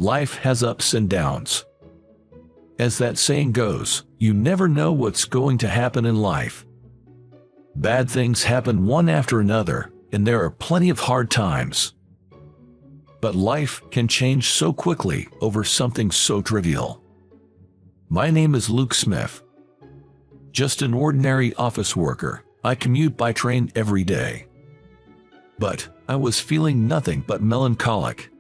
Life has ups and downs. As that saying goes, you never know what's going to happen in life. Bad things happen one after another, and there are plenty of hard times. But life can change so quickly over something so trivial. My name is Luke Smith. Just an ordinary office worker. I commute by train every day. But I was feeling nothing but melancholic.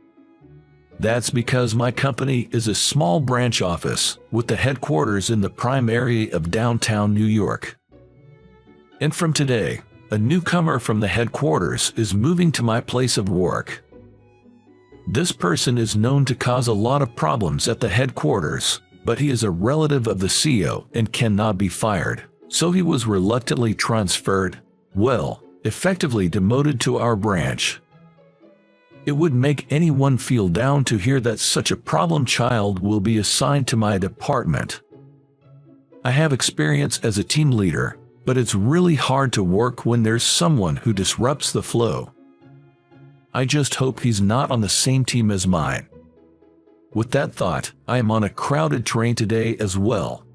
That's because my company is a small branch office with the headquarters in the prime area of downtown New York. And from today, a newcomer from the headquarters is moving to my place of work. This person is known to cause a lot of problems at the headquarters, but he is a relative of the CEO and cannot be fired, so he was reluctantly transferred, effectively demoted to our branch. It would make anyone feel down to hear that such a problem child will be assigned to my department. I have experience as a team leader, but it's really hard to work when there's someone who disrupts the flow. I just hope he's not on the same team as mine. With that thought, I am on a crowded train today as well.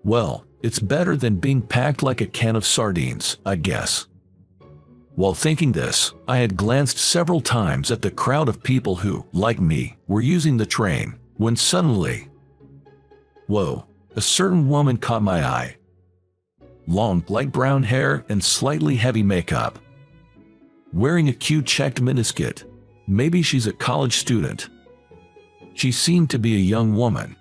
Well, it's better than being packed like a can of sardines, I guess. While thinking this, I had glanced several times at the crowd of people who, like me, were using the train, when suddenly, a certain woman caught my eye. Long, light brown hair and slightly heavy makeup. Wearing a cute checked miniskirt. Maybe she's a college student. She seemed to be a young woman.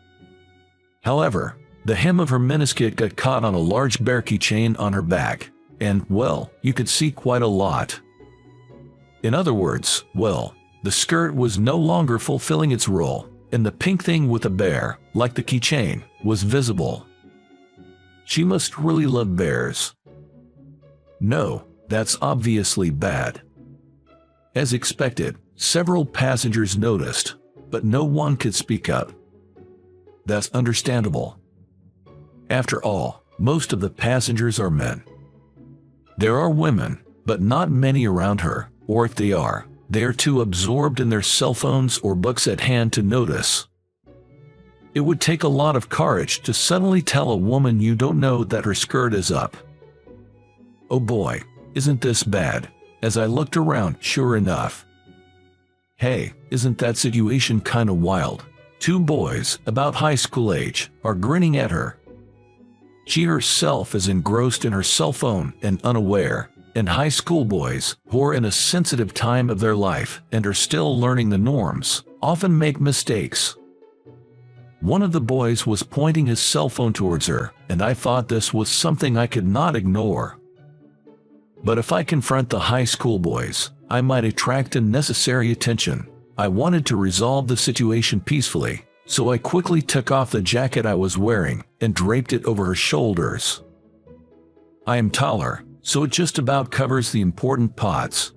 However, the hem of her miniskirt got caught on a large bear keychain on her back, and, you could see quite a lot. In other words, the skirt was no longer fulfilling its role, and the pink thing with a bear, like the keychain, was visible. She must really love bears. No, that's obviously bad. As expected, several passengers noticed, but no one could speak up. That's understandable. After all, most of the passengers are men. There are women, but not many around her, or if they are too absorbed in their cell phones or books at hand to notice. It would take a lot of courage to suddenly tell a woman you don't know that her skirt is up. Oh boy, isn't this bad? As I looked around, sure enough. Hey, isn't that situation kinda wild? Two boys, about high school age, are grinning at her. She herself is engrossed in her cell phone and unaware, and high school boys, who are in a sensitive time of their life and are still learning the norms, often make mistakes. One of the boys was pointing his cell phone towards her, and I thought this was something I could not ignore. But if I confront the high school boys, I might attract unnecessary attention. I wanted to resolve the situation peacefully, so I quickly took off the jacket I was wearing and draped it over her shoulders. I am taller, so it just about covers the important parts.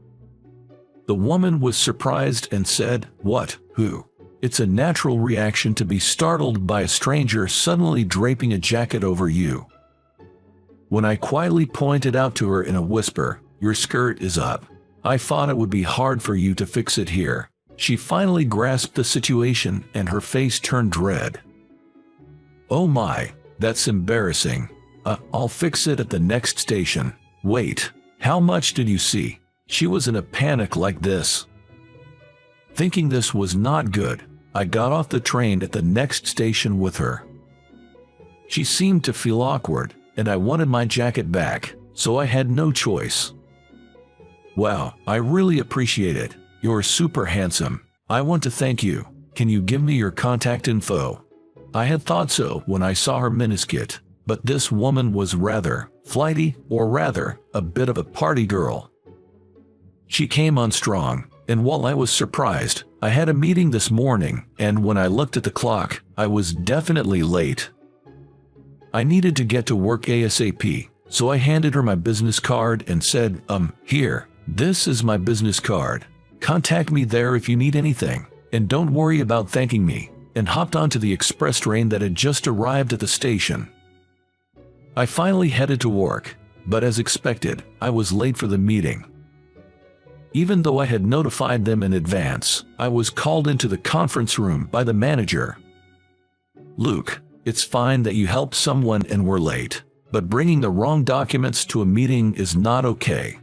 The woman was surprised and said, "What? Who?" It's a natural reaction to be startled by a stranger suddenly draping a jacket over you. When I quietly pointed out to her in a whisper, "Your skirt is up. I thought it would be hard for you to fix it here." She finally grasped the situation and her face turned red. "Oh my, that's embarrassing. I'll fix it at the next station." "Wait, how much did you see?" She was in a panic like this. Thinking this was not good, I got off the train at the next station with her. She seemed to feel awkward, and I wanted my jacket back, so I had no choice. "Wow, I really appreciate it. You're super handsome. I want to thank you. Can you give me your contact info?" I had thought so when I saw her miniskirt, but this woman was rather flighty, or rather, a bit of a party girl. She came on strong, and while I was surprised, I had a meeting this morning, and when I looked at the clock, I was definitely late. I needed to get to work ASAP, so I handed her my business card and said, "Here, this is my business card. Contact me there if you need anything, and don't worry about thanking me," and hopped onto the express train that had just arrived at the station. I finally headed to work, but as expected, I was late for the meeting. Even though I had notified them in advance, I was called into the conference room by the manager. "Luke, it's fine that you helped someone and were late, but bringing the wrong documents to a meeting is not okay."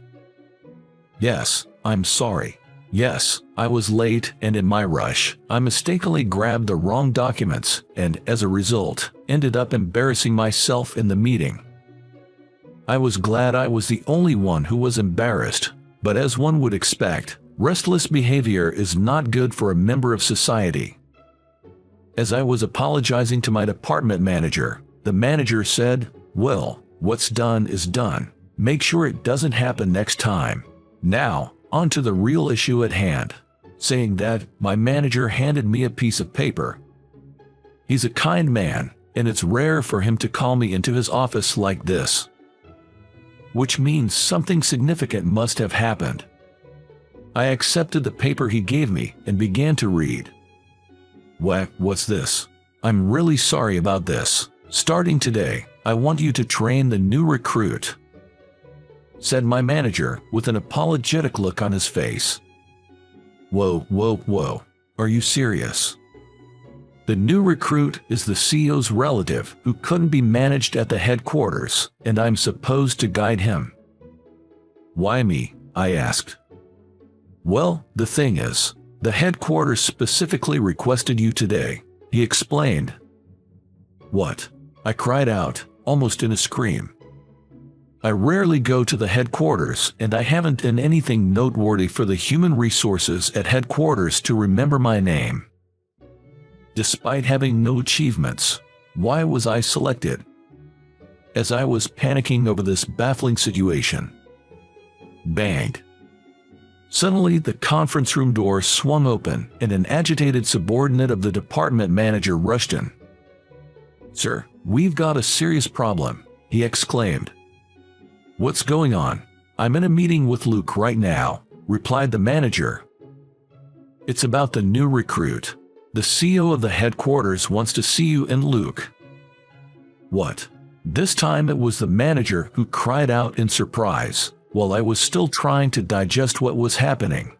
"Yes, I'm sorry. Yes, I was late, and in my rush, I mistakenly grabbed the wrong documents and, as a result, ended up embarrassing myself in the meeting." I was glad I was the only one who was embarrassed, but as one would expect, restless behavior is not good for a member of society. As I was apologizing to my department manager, the manager said, "Well, what's done is done. Make sure it doesn't happen next time. Now, on to the real issue at hand." Saying that, my manager handed me a piece of paper. He's a kind man, and it's rare for him to call me into his office like this. Which means something significant must have happened. I accepted the paper he gave me and began to read. What's this? "I'm really sorry about this. Starting today, I want you to train the new recruit," said my manager with an apologetic look on his face. Whoa. Are you serious? The new recruit is the CEO's relative who couldn't be managed at the headquarters, and I'm supposed to guide him. "Why me?" I asked. "Well, the thing is, the headquarters specifically requested you today," he explained. "What?" I cried out, almost in a scream. "I rarely go to the headquarters, and I haven't done anything noteworthy for the human resources at headquarters to remember my name. Despite having no achievements, why was I selected?" As I was panicking over this baffling situation, bang! Suddenly, the conference room door swung open, and an agitated subordinate of the department manager rushed in. "Sir, we've got a serious problem," he exclaimed. "What's going on?" "I'm in a meeting with Luke right now," replied the manager. "It's about the new recruit. The CEO of the headquarters wants to see you and Luke." What? This time it was the manager who cried out in surprise, while I was still trying to digest what was happening.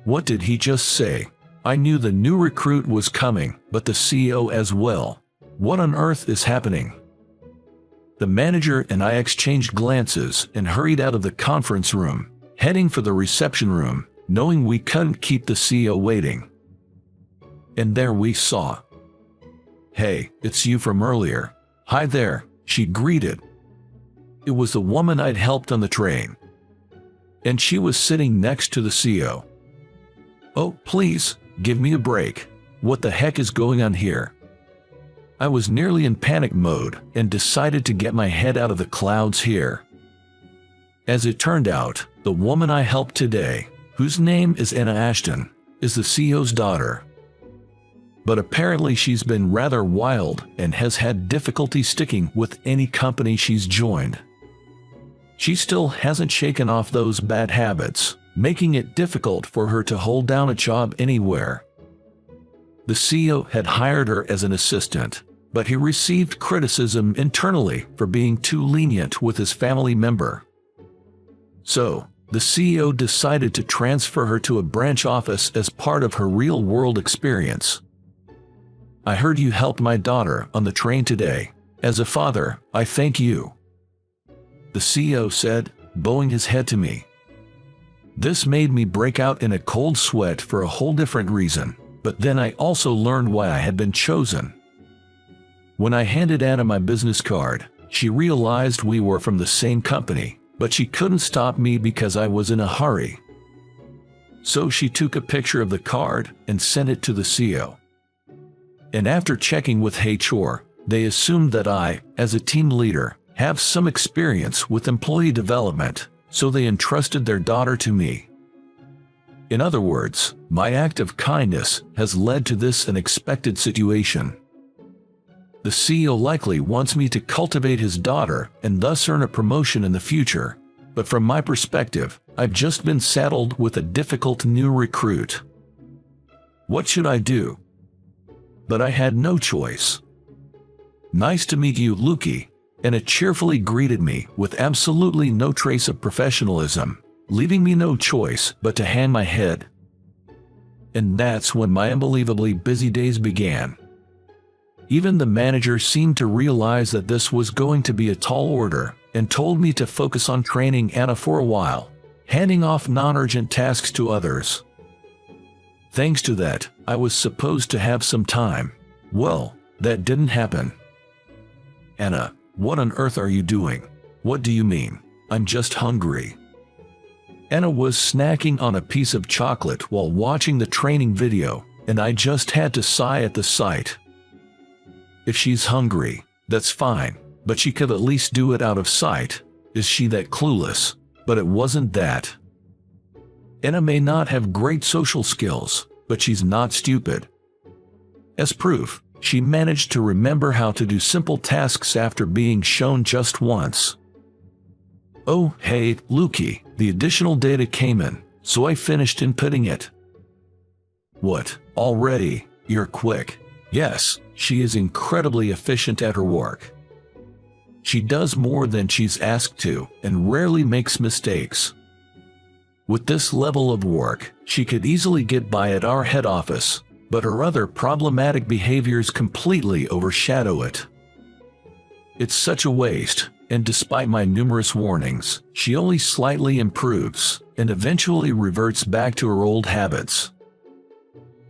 What did he just say? I knew the new recruit was coming, but the CEO as well. What on earth is happening? The manager and I exchanged glances and hurried out of the conference room, heading for the reception room, knowing we couldn't keep the CEO waiting. And there we saw. "Hey, it's you from earlier." "Hi there," she greeted. It was the woman I'd helped on the train. And she was sitting next to the CEO. "Oh, please, give me a break. What the heck is going on here?" I was nearly in panic mode and decided to get my head out of the clouds here. As it turned out, the woman I helped today, whose name is Anna Ashton, is the CEO's daughter. But apparently she's been rather wild and has had difficulty sticking with any company she's joined. She still hasn't shaken off those bad habits, making it difficult for her to hold down a job anywhere. The CEO had hired her as an assistant, but he received criticism internally for being too lenient with his family member. So, the CEO decided to transfer her to a branch office as part of her real-world experience. "I heard you helped my daughter on the train today. As a father, I thank you," the CEO said, bowing his head to me. This made me break out in a cold sweat for a whole different reason, but then I also learned why I had been chosen. When I handed Anna my business card, she realized we were from the same company, but she couldn't stop me because I was in a hurry. So she took a picture of the card and sent it to the CEO. And after checking with HR, they assumed that I, as a team leader, have some experience with employee development, so they entrusted their daughter to me. In other words, my act of kindness has led to this unexpected situation. The CEO likely wants me to cultivate his daughter and thus earn a promotion in the future, but from my perspective, I've just been saddled with a difficult new recruit. What should I do? But I had no choice. "Nice to meet you, Lukey," Anna cheerfully greeted me with absolutely no trace of professionalism, leaving me no choice but to hang my head. And that's when my unbelievably busy days began. Even the manager seemed to realize that this was going to be a tall order and told me to focus on training Anna for a while, handing off non-urgent tasks to others. Thanks to that, I was supposed to have some time. Well, that didn't happen. Anna, what on earth are you doing? What do you mean? I'm just hungry. Anna was snacking on a piece of chocolate while watching the training video, and I just had to sigh at the sight. If she's hungry, that's fine, but she could at least do it out of sight. Is she that clueless? But it wasn't that. Anna may not have great social skills, but she's not stupid. As proof, she managed to remember how to do simple tasks after being shown just once. Oh, hey, Lukey, the additional data came in, so I finished inputting it. What, already? You're quick. Yes, she is incredibly efficient at her work. She does more than she's asked to and rarely makes mistakes. With this level of work, she could easily get by at our head office, but her other problematic behaviors completely overshadow it. It's such a waste, and despite my numerous warnings, she only slightly improves and eventually reverts back to her old habits.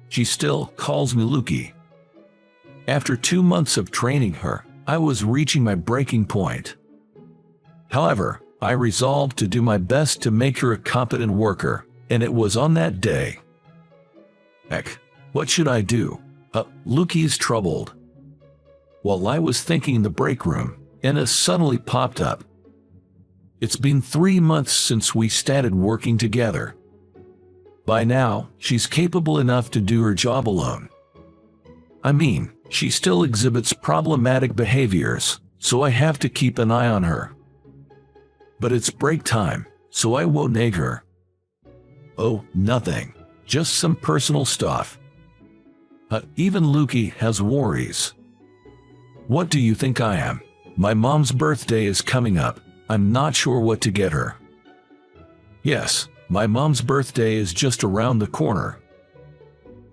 She still calls me Lukey. After 2 months of training her, I was reaching my breaking point. However, I resolved to do my best to make her a competent worker, and it was on that day. Heck, what should I do? Lukey's troubled. While I was thinking in the break room, Anna suddenly popped up. It's been 3 months since we started working together. By now, she's capable enough to do her job alone. I mean, she still exhibits problematic behaviors, so I have to keep an eye on her. But it's break time, so I won't nag her. Oh, nothing. Just some personal stuff. Even Lukey has worries. What do you think I am? My mom's birthday is coming up. I'm not sure what to get her. Yes, my mom's birthday is just around the corner.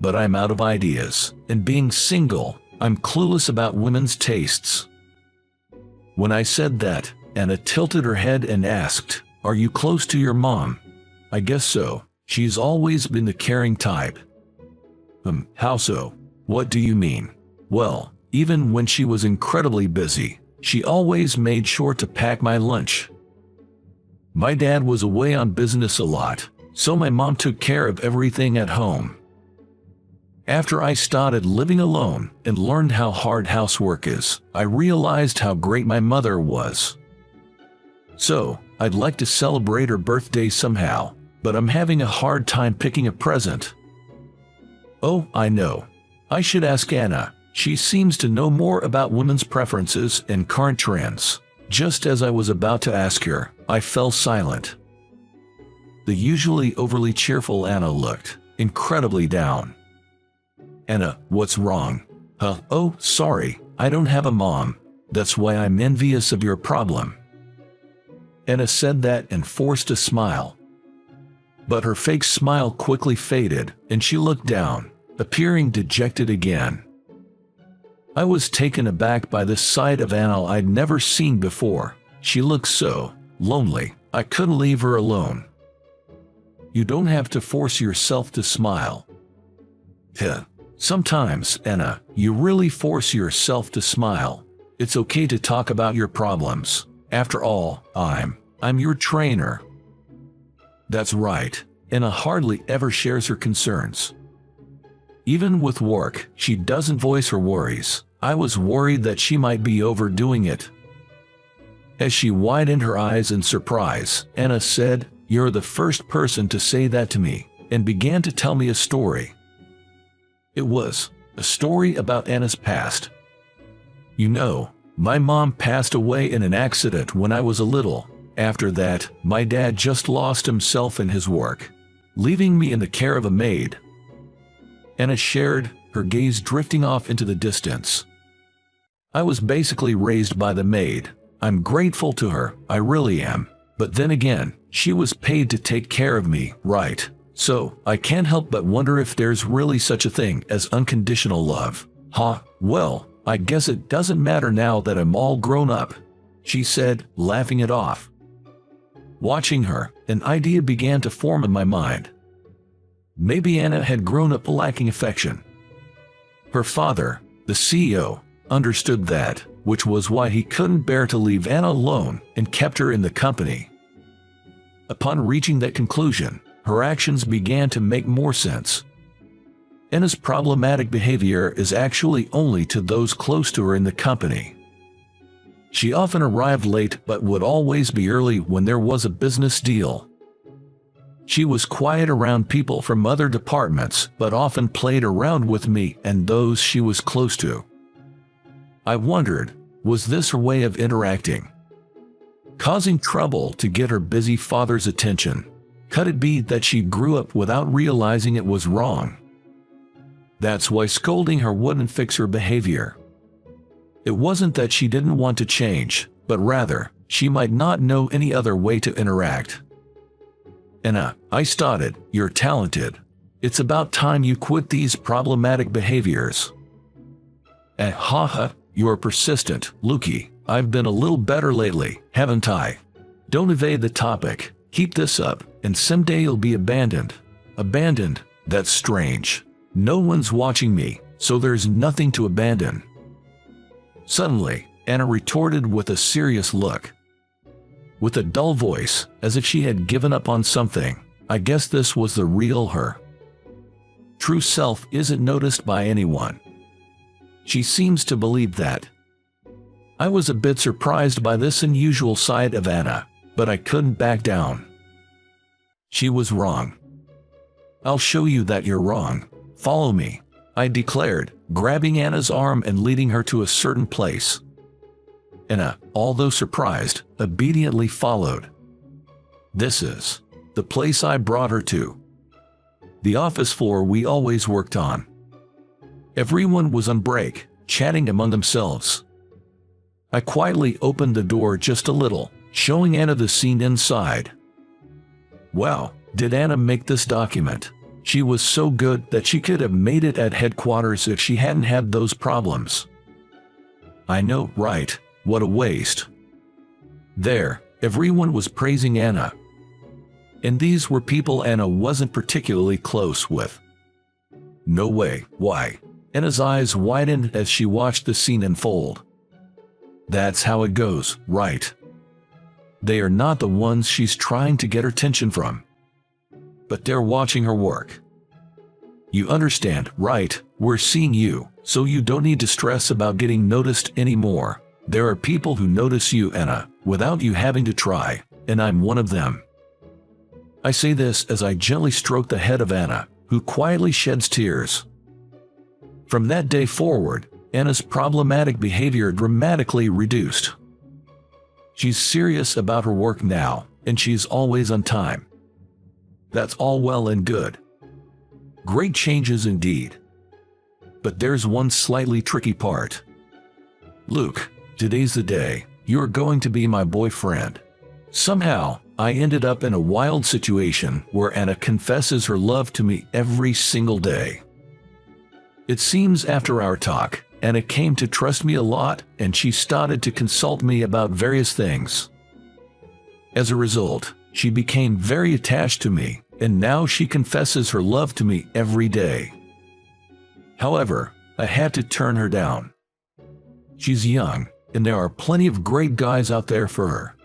But I'm out of ideas, and being single, I'm clueless about women's tastes. When I said that, Anna tilted her head and asked, "Are you close to your mom?" I guess so. She's always been the caring type. How so? What do you mean? Well, even when she was incredibly busy, she always made sure to pack my lunch. My dad was away on business a lot, so my mom took care of everything at home. After I started living alone and learned how hard housework is, I realized how great my mother was. So, I'd like to celebrate her birthday somehow, but I'm having a hard time picking a present. Oh, I know. I should ask Anna. She seems to know more about women's preferences and current trends. Just as I was about to ask her, I fell silent. The usually overly cheerful Anna looked incredibly down. Anna, what's wrong? Oh, sorry, I don't have a mom. That's why I'm envious of your problem. Anna said that and forced a smile. But her fake smile quickly faded, and she looked down, appearing dejected again. I was taken aback by this side of Anna I'd never seen before. She looked so lonely, I couldn't leave her alone. You don't have to force yourself to smile. Sometimes, Anna, you really force yourself to smile. It's okay to talk about your problems. After all, I'm your trainer. That's right. Anna hardly ever shares her concerns. Even with work, she doesn't voice her worries. I was worried that she might be overdoing it. As she widened her eyes in surprise, Anna said, "You're the first person to say that to me," and began to tell me a story. It was a story about Anna's past. You know, my mom passed away in an accident when I was a little. After that, my dad just lost himself in his work, leaving me in the care of a maid. Anna shared, her gaze drifting off into the distance. I was basically raised by the maid. I'm grateful to her, I really am. But then again, she was paid to take care of me, right? So, I can't help but wonder if there's really such a thing as unconditional love. Huh, well, I guess it doesn't matter now that I'm all grown up, she said, laughing it off. Watching her, an idea began to form in my mind. Maybe Anna had grown up lacking affection. Her father, the CEO, understood that, which was why he couldn't bear to leave Anna alone and kept her in the company. Upon reaching that conclusion, her actions began to make more sense. Anna's problematic behavior is actually only to those close to her in the company. She often arrived late but would always be early when there was a business deal. She was quiet around people from other departments but often played around with me and those she was close to. I wondered, was this her way of interacting? Causing trouble to get her busy father's attention? Could it be that she grew up without realizing it was wrong? That's why scolding her wouldn't fix her behavior. It wasn't that she didn't want to change, but rather, she might not know any other way to interact. Anna, I started, you're talented. It's about time you quit these problematic behaviors. Haha, you're persistent, Lukey. I've been a little better lately, haven't I? Don't evade the topic. Keep this up, and someday you'll be abandoned. Abandoned? That's strange. No one's watching me, so there's nothing to abandon. Suddenly, Anna retorted with a serious look. With a dull voice, as if she had given up on something. I guess this was the real her. True self isn't noticed by anyone. She seems to believe that. I was a bit surprised by this unusual side of Anna, but I couldn't back down. She was wrong. I'll show you that you're wrong. Follow me, I declared, grabbing Anna's arm and leading her to a certain place. Anna, although surprised, obediently followed. This is the place I brought her to. The office floor we always worked on. Everyone was on break, chatting among themselves. I quietly opened the door just a little, showing Anna the scene inside. Wow, did Anna make this document? She was so good that she could have made it at headquarters if she hadn't had those problems. I know, right? What a waste. There, everyone was praising Anna. And these were people Anna wasn't particularly close with. No way, why? Anna's eyes widened as she watched the scene unfold. That's how it goes, right? They are not the ones she's trying to get her attention from. But they're watching her work. You understand, right? We're seeing you, so you don't need to stress about getting noticed anymore. There are people who notice you, Anna, without you having to try, and I'm one of them. I say this as I gently stroke the head of Anna, who quietly sheds tears. From that day forward, Anna's problematic behavior dramatically reduced. She's serious about her work now, and she's always on time. That's all well and good. Great changes indeed. But there's one slightly tricky part. Luke, today's the day. You're going to be my boyfriend. Somehow, I ended up in a wild situation where Anna confesses her love to me every single day. It seems after our talk, Anna came to trust me a lot and she started to consult me about various things. As a result, she became very attached to me, and now she confesses her love to me every day. However, I had to turn her down. She's young, and there are plenty of great guys out there for her.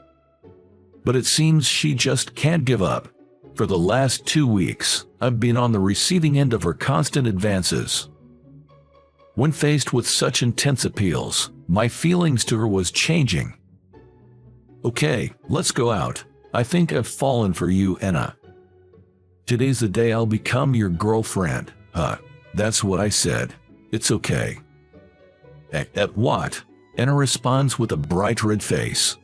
But it seems she just can't give up. For the last 2 weeks, I've been on the receiving end of her constant advances. When faced with such intense appeals, my feelings to her was changing. Okay, let's go out. I think I've fallen for you, Anna. Today's the day I'll become your girlfriend. That's what I said. It's okay. At what? Anna responds with a bright red face.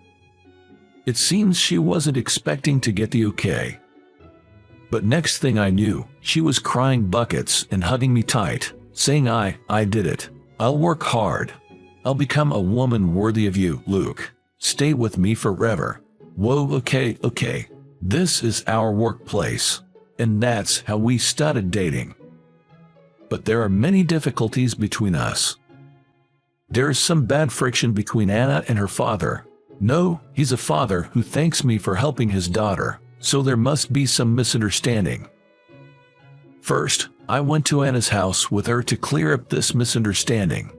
It seems she wasn't expecting to get the okay. But next thing I knew, she was crying buckets and hugging me tight, saying I did it. I'll work hard. I'll become a woman worthy of you, Luke. Stay with me forever. Whoa, okay. This is our workplace. And that's how we started dating. But there are many difficulties between us. There is some bad friction between Anna and her father. No, he's a father who thanks me for helping his daughter, so there must be some misunderstanding. First, I went to Anna's house with her to clear up this misunderstanding.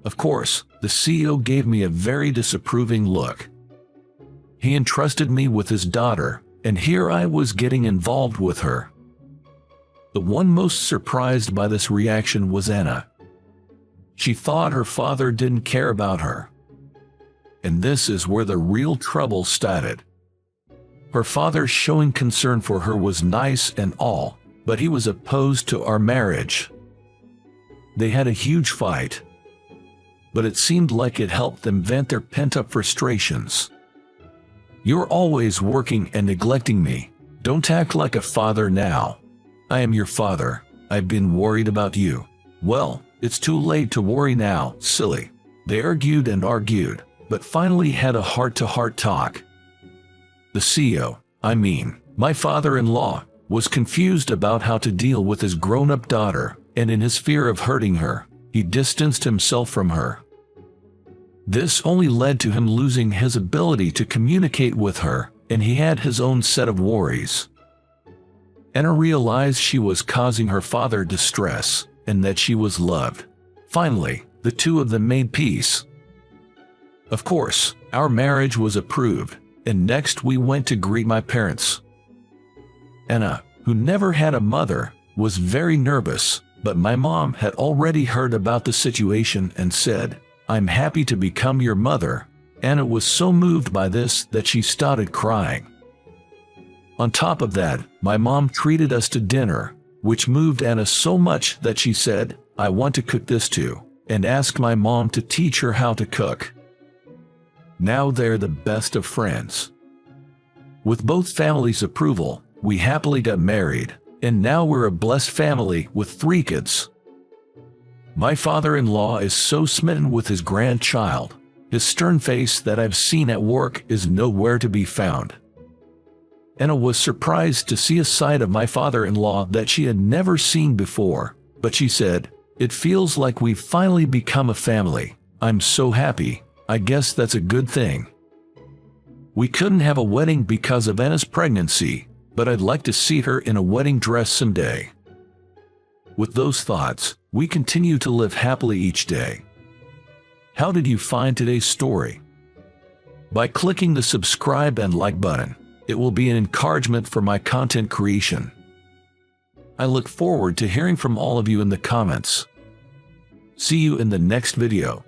Of course, the CEO gave me a very disapproving look. He entrusted me with his daughter, and here I was getting involved with her. The one most surprised by this reaction was Anna. She thought her father didn't care about her. And this is where the real trouble started. Her father showing concern for her was nice and all, but he was opposed to our marriage. They had a huge fight. But it seemed like it helped them vent their pent-up frustrations. You're always working and neglecting me. Don't act like a father now. I am your father. I've been worried about you. Well, it's too late to worry now, silly. They argued and argued, but finally had a heart-to-heart talk. The CEO, my father-in-law, was confused about how to deal with his grown-up daughter, and in his fear of hurting her, he distanced himself from her. This only led to him losing his ability to communicate with her, and he had his own set of worries. Anna realized she was causing her father distress, and that she was loved. Finally, the two of them made peace. Of course, our marriage was approved, and next we went to greet my parents. Anna, who never had a mother, was very nervous, but my mom had already heard about the situation and said, "I'm happy to become your mother." Anna was so moved by this that she started crying. On top of that, my mom treated us to dinner, which moved Anna so much that she said, "I want to cook this too," and asked my mom to teach her how to cook. Now they're the best of friends. With both families' approval, we happily got married, and now we're a blessed family with 3 kids. My father-in-law is so smitten with his grandchild. His stern face that I've seen at work is nowhere to be found. Anna was surprised to see a side of my father-in-law that she had never seen before, but she said, "It feels like we've finally become a family. I'm so happy. I guess that's a good thing." We couldn't have a wedding because of Anna's pregnancy, but I'd like to see her in a wedding dress someday. With those thoughts, we continue to live happily each day. How did you find today's story? By clicking the subscribe and like button, it will be an encouragement for my content creation. I look forward to hearing from all of you in the comments. See you in the next video.